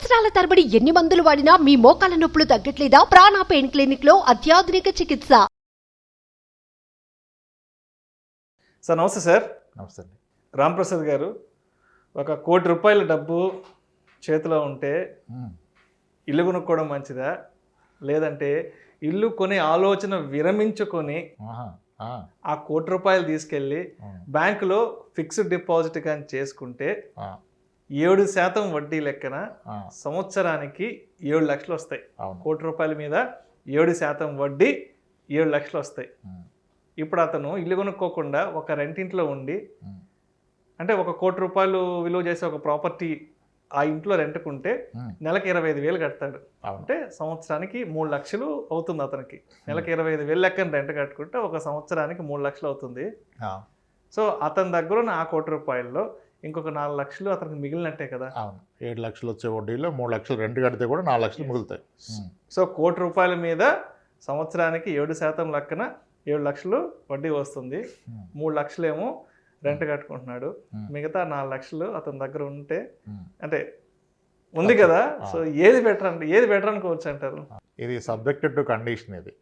సంవత్సరాల తరబడి ఎన్ని మందులు వాడినా మీ మోకాల నొప్పులు తగ్గట్లేదా? ప్రాణ పెయిన్ క్లినిక్ లో అత్యాధునిక చికిత్స. సార్ నమస్తే సార్. నమస్తే అండి. రాంప్రసాద్ గారు, ₹1 కోటి డబ్బు చేతిలో ఉంటే ఇల్లు కొనుక్కోవడం మంచిదా, లేదంటే ఇల్లు కొనే ఆలోచన విరమించుకొని ఆ ₹1 కోటి తీసుకెళ్ళి బ్యాంకులో ఫిక్స్డ్ డిపాజిట్ కానీ చేసుకుంటే 7% వడ్డీ లెక్కన సంవత్సరానికి 7 లక్షలు వస్తాయి. ₹1 కోటి మీద 7% వడ్డీ 7 లక్షలు వస్తాయి. ఇప్పుడు అతను ఇల్లు కొనుక్కోకుండా ఒక రెంటింట్లో ఉండి, అంటే ₹1 కోటి విలువ చేసే ఒక ప్రాపర్టీ ఆ ఇంట్లో రెంట్కుంటే నెలకి 25,000 కడతాడు. అంటే సంవత్సరానికి 3 లక్షలు అవుతుంది అతనికి. నెలకి 25,000 లెక్కన రెంట్ కట్టుకుంటే ఒక సంవత్సరానికి 3 లక్షలు అవుతుంది. సో అతని దగ్గర ఉన్న ఆ ₹1 కోటిలో ఇంకొక 4 లక్షలు అతనికి మిగిలినట్టే కదా. 7 లక్షలు వచ్చే వడ్డీలో 3 లక్షలు రెంట్ కడితే కూడా 4 లక్షలు మిగులుతాయి. సో ₹1 కోటి మీద సంవత్సరానికి 7% లెక్కన 7 లక్షలు వడ్డీ వస్తుంది. 3 లక్షలేమో రెంట్ కట్టుకుంటున్నాడు. మిగతా 4 లక్షలు అతని దగ్గర ఉంటే, అంటే ఉంది కదా. సో ఏది బెటర్ అనుకోవచ్చు అంటారు? ఇది సబ్జెక్టెడ్ టు కండిషన్. ఇది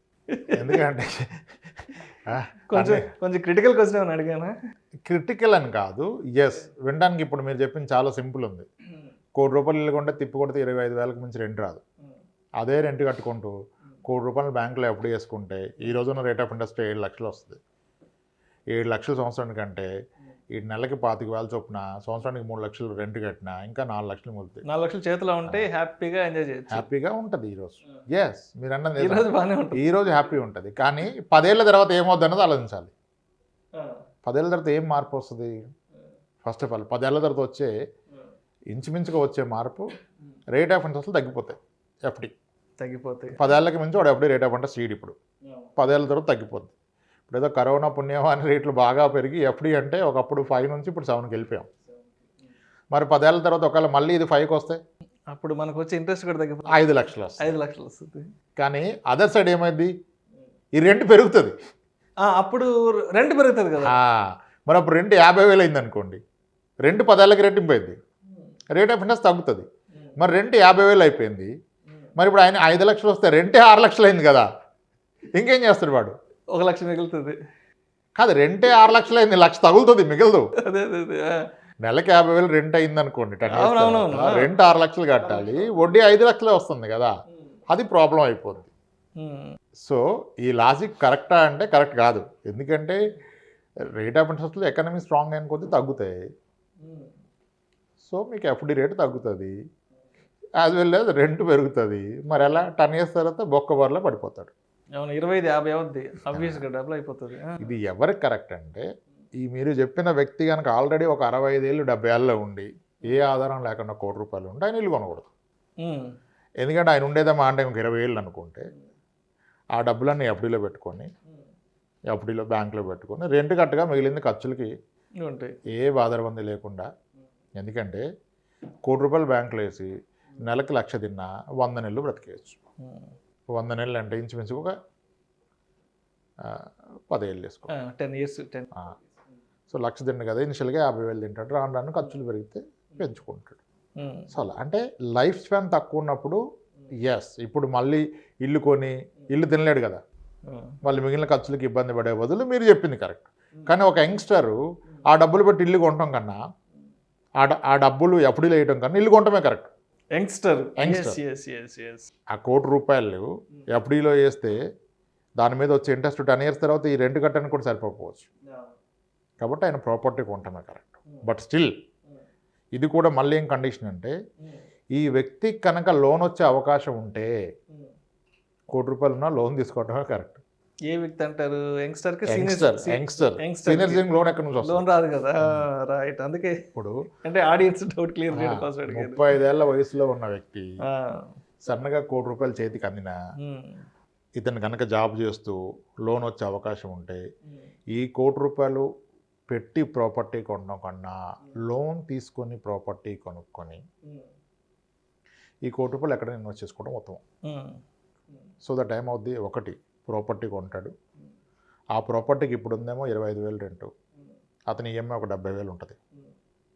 ఎందుకంటే కొంచెం క్రిటికల్ క్వశ్చన్ ఏమైనా అడిగానా? క్రిటికల్ అని కాదు. ఎస్, వినడానికి ఇప్పుడు మీరు చెప్పింది చాలా సింపుల్ ఉంది. ₹1 ఇల్లు కొంటే తిప్పి కొడితే 25,000కి మించి రెంట్ రాదు. అదే రెంట్ కట్టుకుంటూ ₹1 బ్యాంకులో ఎప్పుడు వేసుకుంటే ఈ రోజున రేట్ ఆఫ్ ఇంట్రెస్ట్ 7 లక్షలు వస్తుంది. 7 లక్షలు సంవత్సరానికి అంటే ఈ నెలకి 25,000 చొప్పున సంవత్సరానికి 3 లక్షలు రెంట్ కట్టినా ఇంకా 4 లక్షలు మిగులుతాయి. 4 లక్షలు చేతిలో ఉంటే హ్యాపీగా ఎంజాయ్ చేయొచ్చు. హ్యాపీగా ఉంటుంది ఈరోజు. ఎస్, మీరు అన్నది ఈ రోజు హ్యాపీ ఉంటుంది. కానీ 10 ఏళ్ళ తర్వాత ఏమవుద్ది అన్నది ఆలోచించాలి. 10 ఏళ్ళ తర్వాత ఏం మార్పు వస్తుంది? ఫస్ట్ ఆఫ్ ఆల్ 10 ఏళ్ళ తర్వాత వచ్చే ఇంచుమించుగా వచ్చే మార్పు రేట్ ఆఫ్ ఇంట్రెస్ట్లు తగ్గిపోతాయి. ఎఫ్డి తగ్గిపోతాయి. 10 ఏళ్ళకి మించి వాడు FD rate of interest seed ఇప్పుడు 10 ఏళ్ళ తర్వాత తగ్గిపోద్ది. ఇప్పుడు ఏదో కరోనా పుణ్యమాని రేట్లు బాగా పెరిగి ఎఫ్డి అంటే ఒకప్పుడు 5 నుంచి ఇప్పుడు 7కి వెళ్ళిపోయాం. మరి 10 ఏళ్ళ తర్వాత ఒకవేళ మళ్ళీ ఇది 5కి వస్తే అప్పుడు మనకు వచ్చే ఇంట్రెస్ట్ కూడా తగ్గిపోతుంది. 5 లక్షలు వస్తుంది. 5 లక్షలు వస్తుంది. కానీ అదర్ సైడ్ ఏమైంది? ఈ రెంట్ పెరుగుతుంది. అప్పుడు రెంట్ పెరుగుతుంది కదా. మరి అప్పుడు రెంట్ 50,000 అయింది అనుకోండి. రెంట్ 10 ఏళ్ళకి రెట్టింపోయింది. రేట్ ఆఫ్ ఇంట్రెస్ట్ తగ్గుతుంది. మరి రెంట్ 50,000 అయిపోయింది. మరి ఇప్పుడు ఆయన 5 లక్షలు వస్తే రెంటే 6 లక్షలు అయింది కదా. ఇంకేం చేస్తాడు వాడు? 1 లక్ష మిగులుతుంది కాదు, రెంటే 6 లక్షలు అయింది, 1 లక్ష తగులుతుంది, మిగలదు. అదే నెలకి 50,000 రెంట్ అయింది అనుకోండి. రెంట్ 6 లక్షలు కట్టాలి, వడ్డీ 5 లక్షలే వస్తుంది కదా. అది ప్రాబ్లం అయిపోద్ది. సో ఈ లాజిక్ కరెక్టా అంటే కరెక్ట్ కాదు. ఎందుకంటే రేట్ ఆఫ్ ఇంట్రెస్ట్లో ఎకానమీ స్ట్రాంగ్ అయిన కొద్దీ తగ్గుతాయి. సో మీకు ఎఫ్డి రేటు తగ్గుతుంది, యాజ్ వెల్ యాజ్ రెంట్ పెరుగుతుంది. మరి ఎలా 10 years తర్వాత బొక్కబర్లో పడిపోతాడు. 25-50 అవుద్ది, ఆబ్వియస్గా డబుల్ అయిపోతుంది. ఇది ఎవరికి కరెక్ట్ అంటే, ఈ మీరు చెప్పిన వ్యక్తి కనుక ఆల్రెడీ ఒక 65 ఏళ్ళు 70 ఏళ్ళలో ఉండి ఏ ఆధారం లేకుండా ₹1 ఉంటే ఆయన ఇల్లు కొనకూడదు. ఎందుకంటే ఆయన ఉండేదేమో అంటే ఇంక 20 ఏళ్ళు అనుకుంటే ఆ డబ్బులన్నీ ఎఫ్డీలో పెట్టుకొని, ఎఫ్డీలో బ్యాంకులో పెట్టుకొని రెంట్ కట్టగా మిగిలింది ఖర్చులకి ఉంటాయి, ఏ బాధరబంది లేకుండా. ఎందుకంటే ₹1 బ్యాంకులో వేసి నెలకి 1 లక్ష తిన్నా 100 నెలలు బ్రతికేయచ్చు. 100 నెలలు అంటే ఇంచుమించు ఒక 10 ఏళ్ళు వేసుకో, 10 years. సో 1 లక్ష తిండు కదా, ఇనిషియల్గా 50,000 తింటాడు, రాను రాను ఖర్చులు పెరిగితే పెంచుకుంటాడు. సో అలా అంటే లైఫ్ స్పాన్ తక్కువ ఉన్నప్పుడు ఎస్, ఇప్పుడు మళ్ళీ ఇల్లు కొని ఇల్లు తినలేడు కదా, మళ్ళీ మిగిలిన ఖర్చులకి ఇబ్బంది పడే బదులు మీరు చెప్పింది కరెక్ట్. కానీ ఒక యంగ్స్టరు ఆ డబ్బులు పెట్టి ఇల్లు కొనటం కన్నా ఆ డబ్బులు ఎఫ్డీలో వేయటం కన్నా ఇల్లు కొనటమే కరెక్ట్. యంగ్స్టర్ ఆ ₹1 కోటి ఎఫ్డీలో వేస్తే దాని మీద వచ్చే ఇంట్రెస్ట్ 10 years తర్వాత ఈ రెంట్ కట్టడానికి కూడా సరిపోకపోవచ్చు. కాబట్టి ఆయన ప్రాపర్టీ కొనటమే కరెక్ట్. బట్ స్టిల్ ఇది కూడా మళ్ళీ ఏం కండిషన్ అంటే, ఈ వ్యక్తికి కనుక లోన్ వచ్చే అవకాశం ఉంటే ₹1 కోటి ఉన్న లోన్ తీసుకోవటమే కరెక్ట్. ఏ వ్యక్తి అంటారు? యంగ్స్టర్ సీనియర్ సిటిజన్ లోన్ ఎక్కడ నుంచి వస్తుంది? లోన్ రాదు కదా. రైట్, అందుకే ఇప్పుడు అంటే ఆడియన్స్ డౌట్ క్లియర్ చేయడం కోసం 35 ఏళ్ల వయసులో ఉన్న వ్యక్తి సన్నగా ₹1 కోటి చేతికి అందినా, ఇతను కనుక జాబ్ చేస్తూ లోన్ వచ్చే అవకాశం ఉంటే ఈ ₹1 కోటి పెట్టి ప్రాపర్టీ కొనడం కన్నా లోన్ తీసుకొని ప్రాపర్టీ కొనుక్కొని ఈ ₹1 కోటి ఎక్కడ ఇన్వెస్ట్ చేసుకోవడం ఉత్తమం. సో ద టైం అవుద్ది. ఒకటి ప్రాపర్టీ కొంటాడు, ఆ ప్రాపర్టీకి ఇప్పుడు ఉందేమో 25,000 రెంటు, అతని ఈఎంఐ ఒక 70,000 ఉంటుంది.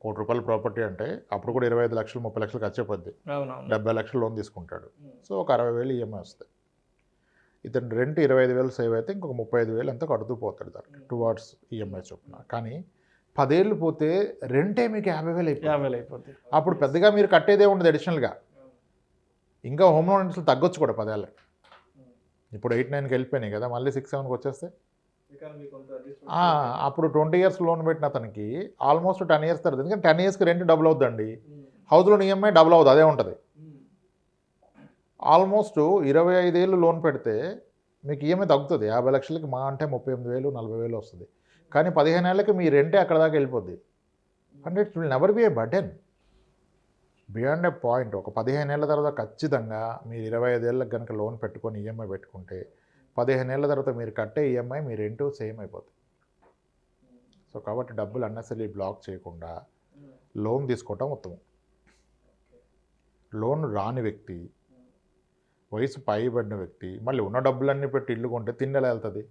₹1,00,00,000 ప్రాపర్టీ అంటే అప్పుడు కూడా 25 లక్షలు 30 లక్షలు ఖర్చు అయిపోద్ది. అవునవును 70 లక్షలు లోన్ తీసుకుంటాడు. సో ఒక 60,000 ఈఎంఐ వస్తాయి. ఇతను రెంట్ 25,000 సేవ్ అయితే ఇంకొక 35,000 అంతా కడుతూ పోతాడు దానికి టువార్డ్స్ ఈఎంఐ చొప్పున. కానీ 10 ఏళ్ళు పోతే రెంటే మీకు 50,000 అయిపోతుంది. 50,000 అయిపోద్ది. అప్పుడు పెద్దగా మీరు కట్టేదే ఉండదు అడిషనల్గా. ఇంకా హోమ్ లోన్ ఇంట్రెస్ట్ తగ్గొచ్చు కూడా 10 ఏళ్ళకి. ఇప్పుడు 8-9కి వెళ్ళిపోయినాయి కదా, మళ్ళీ 6-7కి వచ్చేస్తే అప్పుడు 20 ఇయర్స్ లోన్ పెట్టిన అతనికి ఆల్మోస్ట్ 10 ఇయర్స్ తర్వాత, ఎందుకంటే 10 ఇయర్స్కి రెంట్ డబుల్ అవుతుందండి, హౌస్ లోన్ ఈఎంఐ డబుల్ అవుతుంది, అదే ఉంటుంది. ఆల్మోస్ట్ 25 ఏళ్ళు లోన్ పెడితే మీకు ఈఎంఐ తగ్గుతుంది. 50 లక్షలకి మా అంటే 38,000 40,000 వస్తుంది. కానీ 15 ఏళ్ళకి మీ రెంటే అక్కడ దాకా వెళ్ళిపోద్ది. అంటే it will never be A burden beyond a point. ఒక 15 ఏళ్ళ తర్వాత ఖచ్చితంగా మీరు 25 ఏళ్ళకి కనుక లోన్ పెట్టుకొని ఈఎంఐ పెట్టుకుంటే 15 ఏళ్ళ తర్వాత మీరు కట్టే ఈఎంఐ మీ రెంటు సేమ్ అయిపోతుంది. సో కాబట్టి డబ్బులు అన్నెసరీ బ్లాక్ చేయకుండా లోన్ తీసుకోవటం ఉత్తమం. లోన్ రాని వ్యక్తి, వయసు పైబడిన వ్యక్తి మళ్ళీ ఉన్న డబ్బులన్నీ పెట్టి ఇల్లు కొంటే తిండెలా వెళ్తుంది?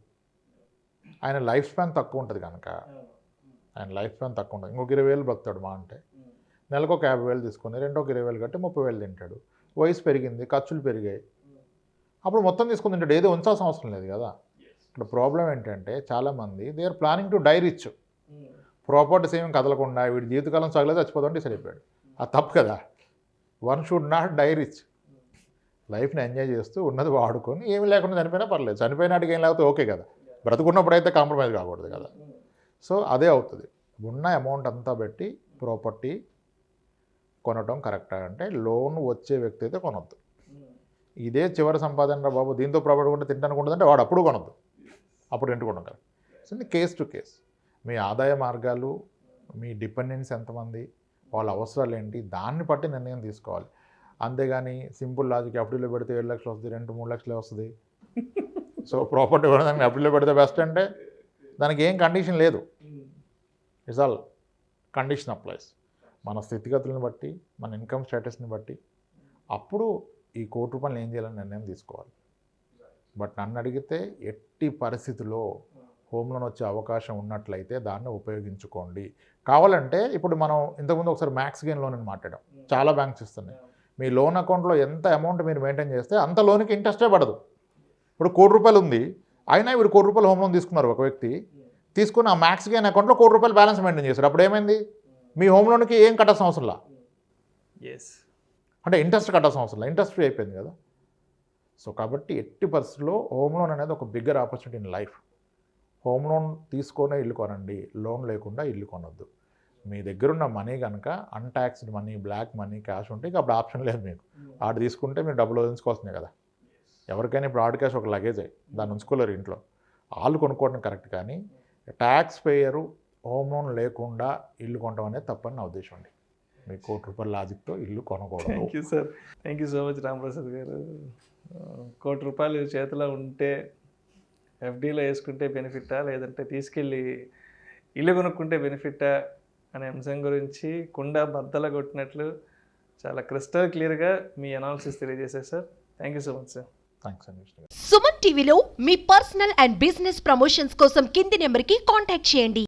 ఆయన లైఫ్ స్పాన్ తక్కువ ఉంటుంది కనుక, ఇంకొక 20,000 బతుకుతాడు మా అంటే. నెలకు ఒక 50,000 తీసుకొని రెండో 20,000 కట్టి 30,000 తింటాడు. వయసు పెరిగింది, ఖర్చులు పెరిగాయి, అప్పుడు మొత్తం తీసుకుని తింటాడు, ఏదో ఉంచాల్సిన అవసరం లేదు కదా. ఇక్కడ ప్రాబ్లం ఏంటంటే చాలామంది they are planning to die rich. Properties ఏమి కదలకుండా వీడి జీవితకాలం సగలే చచ్చిపోతాం డిసైడ్ అయిపోయాడు. అది తప్పు కదా. One should not die rich. లైఫ్ని ఎంజాయ్ చేస్తూ ఉన్నది వాడుకొని ఏమి లేకుండా చనిపోయినా పర్లేదు. చనిపోయినాటికి ఏం లేకపోతే ఓకే కదా, బ్రతుకున్నప్పుడు అయితే కాంప్రమైజ్ కాకూడదు కదా. సో అదే అవుతుంది. ఉన్న అమౌంట్ అంతా పెట్టి ప్రాపర్టీ కొనటం కరెక్టా అంటే లోన్ వచ్చే వ్యక్తి అయితే కొనొద్దు. ఇదే చివరి సంపాదన రా బాబు దీంతో ప్రాపర్టీ కొంటే తింటానుకుంటుందంటే వాడు అప్పుడు కొనొద్దు, అప్పుడు రెంట్ కొనడం correct. So case to case మీ ఆదాయ మార్గాలు, మీ డిపెండెన్స్ ఎంతమంది, వాళ్ళ అవసరాలు ఏంటి, దాన్ని బట్టి నిర్ణయం తీసుకోవాలి. అంతేగాని సింపుల్ లాజిక్ ఎఫ్డీలో పెడితే 7 లక్షలు వస్తుంది, రెంట్ 3 లక్షలే వస్తుంది, సో ప్రాపర్టీ కొనడానికి ఎఫ్డీలో పెడితే బెస్ట్ అంటే దానికి ఏం కండిషన్ లేదు. It's all condition applies. మన స్థితిగతులను బట్టి, మన ఇన్కమ్ స్టేటస్ని బట్టి అప్పుడు ఈ ₹1,00,00,000 ఏం చేయాలని నిర్ణయం తీసుకోవాలి. బట్ నన్ను అడిగితే ఎట్టి పరిస్థితుల్లో హోమ్ లోన్ వచ్చే అవకాశం ఉన్నట్లయితే దాన్ని ఉపయోగించుకోండి. కావాలంటే ఇప్పుడు మనం ఇంతకుముందు ఒకసారి మ్యాక్స్ గెయిన్ లోన్ అని మాట్లాడాం, చాలా బ్యాంక్స్ ఇస్తున్నాయి. మీ లోన్ అకౌంట్లో ఎంత అమౌంట్ మీరు మెయింటైన్ చేస్తే అంత లోన్కి ఇంట్రెస్టే పడదు. ఇప్పుడు ₹1,00,00,000 ఉంది, అయినా వీడు ₹1,00,00,000 హోమ్ లోన్ తీసుకున్నారు ఒక వ్యక్తి, తీసుకుని ఆ మ్యాక్స్ గెయిన్ అకౌంట్లో ₹1,00,00,000 బ్యాలెన్స్ మెయింటైన్ చేశారు. అప్పుడు ఏమైంది? మీ హోమ్ లోన్కి ఏం కట్టాల్సిన అవసరంలా, అంటే ఇంట్రెస్ట్ కట్టాల్సిన అవసరం లేదు, ఇంట్రెస్ట్ ఫ్రీ అయిపోయింది కదా. సో కాబట్టి ఎట్టి పరిస్థితుల్లో హోమ్ లోన్ అనేది ఒక bigger opportunity in life. Home loan తీసుకొనే ఇల్లు కొనండి, లోన్ లేకుండా ఇల్లు కొనొద్దు. మీ దగ్గరున్న మనీ కనుక అన్టాక్స్డ్ మనీ, బ్లాక్ మనీ, క్యాష్ ఉంటే ఇక అప్పుడు ఆప్షన్ లేదు మీకు. ఆడు తీసుకుంటే మీరు డబ్బులు వదిలించుకోవాల్సిందే కదా. ఎవరికైనా ఇప్పుడు ఆర్డ్ క్యాష్ ఒక లగేజ్ అయ్యి దాన్ని ఉంచుకోలేరు ఇంట్లో, వాళ్ళు కొనుక్కోవడం కరెక్ట్. కానీ ట్యాక్స్ పేయరు హోమ్ లోన్ లేకుండా ఇల్లు కొనడం అనేది తప్పని నా ఉద్దేశం అండి. మీకు ₹1,00,00,000 లాజిక్తో ఇల్లు కొనకూడదు. Thank you sir, thank you so much Ramaprasad గారు. ₹1,00,00,000 చేతిలో ఉంటే ఎఫ్డీలో వేసుకుంటే బెనిఫిట్టా, లేదంటే తీసుకెళ్ళి ఇల్లు కొనుక్కుంటే బెనిఫిట్టా అనే అంశం గురించి కుండ బద్దల కొట్టినట్లు చాలా క్రిస్టల్ క్లియర్గా మీ అనాలిసిస్ తెలియజేశారు sir. Thank you so much sir. Thanks అండి. సుమన్ టీవీలో మీ పర్సనల్ అండ్ బిజినెస్ ప్రమోషన్స్ కోసం కింది నెంబర్కి కాంటాక్ట్ చేయండి.